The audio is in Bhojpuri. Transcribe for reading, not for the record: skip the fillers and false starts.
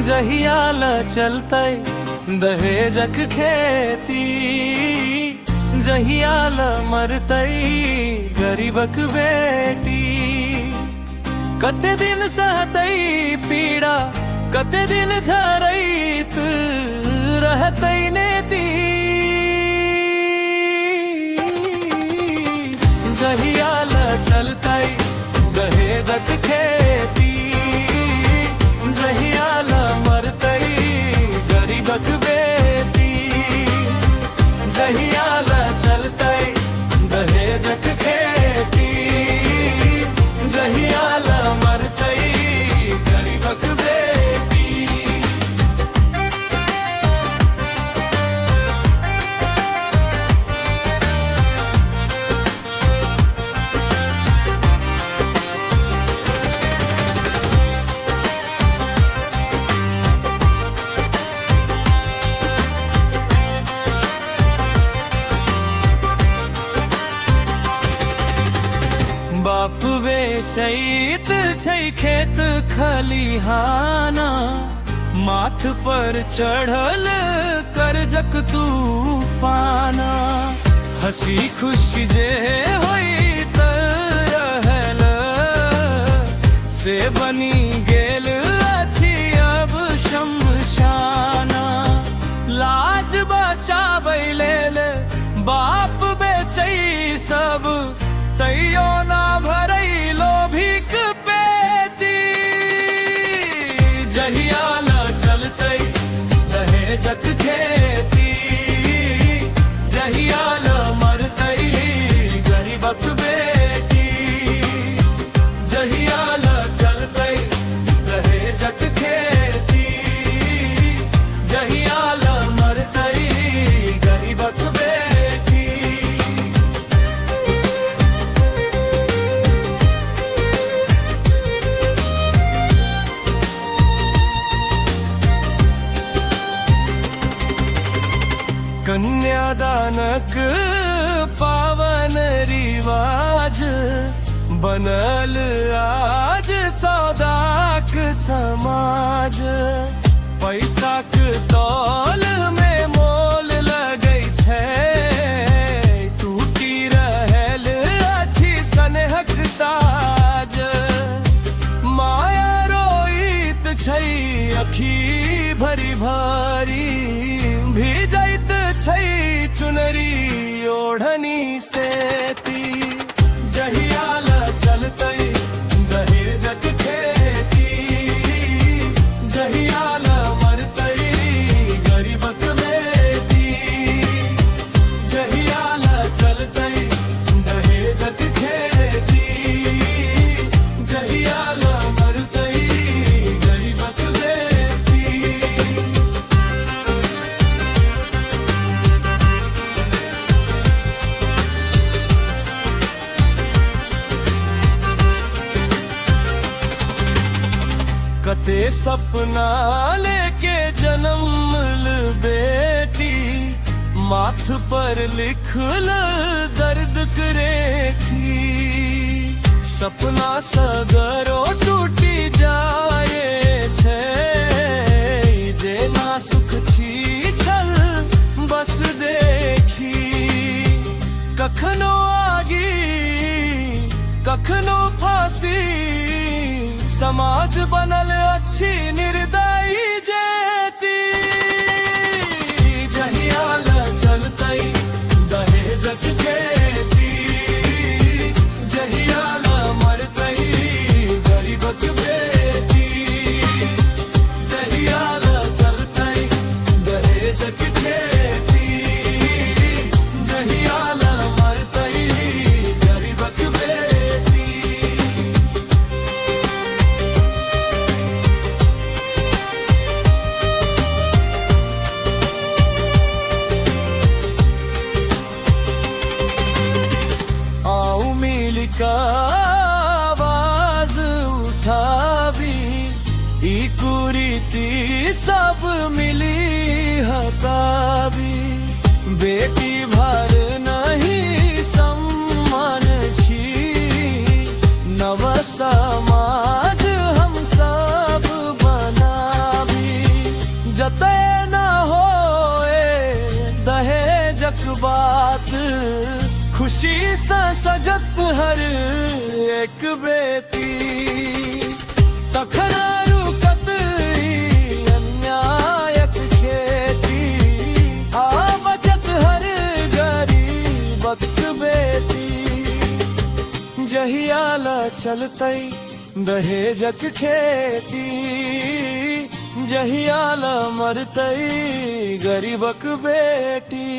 जहियाल चलते दहेजक खेती, जहियाल मरते गरीबक बेटी। कते दिन सहते पीड़ा, कते दिन झरैत रहते नेती। जहियाल चलते दहेजक खेती, जहियाल मरते गरीबक बेटी। जहियाल चलते दहेजक खेती, जहियाल मरते गरीबक बेटी। बाप बेचैत छै खेत खलिहाना, माथ पर चढ़ल कर्जक तूफाना। हंसी खुशी जे होइत रहल से बनी गेल अछि अब शमशाना। लाज बचाबै लेल बाप बेचै सब, तैयो ना भरै लोभिक पेटी। जहियाल चलते दहेजक खेती, जहियाल मरते गरीबक बेटी। जहियाल चलते दहेजक खेती, जहियाल मरते गरीबक बेटी। कन्यादानक पावन रिवाज बनल आज सौदाक समाज। पैसाक तौल में मोल लगै छै, टूटी रहल अछि स्नेहक ताज। माया रोइत छै अखी भरी भरी, भिजैत छै चुनरी ओढ़नी सेती। जहियाल चलते दहेजक खेती, जहियाल मरते गरीबक बेटी। जहियाल चलते दहेजक खेती, जहियाल मरते गरीबक बेटी। कते सपना लेके जन्मल बेटी, माथ पर लिखल दर्द रेखी। सपना सगरो टूटी जाए छै, जेना सुख छी छल बस देखी। कखनो आगी कखनो फांसी, समाज बनल अच्छी निर्दयी जेती। जहियाल चलते दहेजक खेती, जहियाल मरते गरीबक बेटी। जहियाल चलते दहेजक खेती, जहियाल मरते गरीबक बेटी। का आवाज उठावी, ई कुरीति सब मिली हतावी। बेटी भर नहीं सम्मान छी, नव समाज हम सब बनावी। शीशा सजत हर एक बेटी तखना रुकत अन्यायक खेती आ बचत हर गरीबक बेटी जहियाला चलतई दहेजक खेती जहियाला मरतई गरीबक बेटी।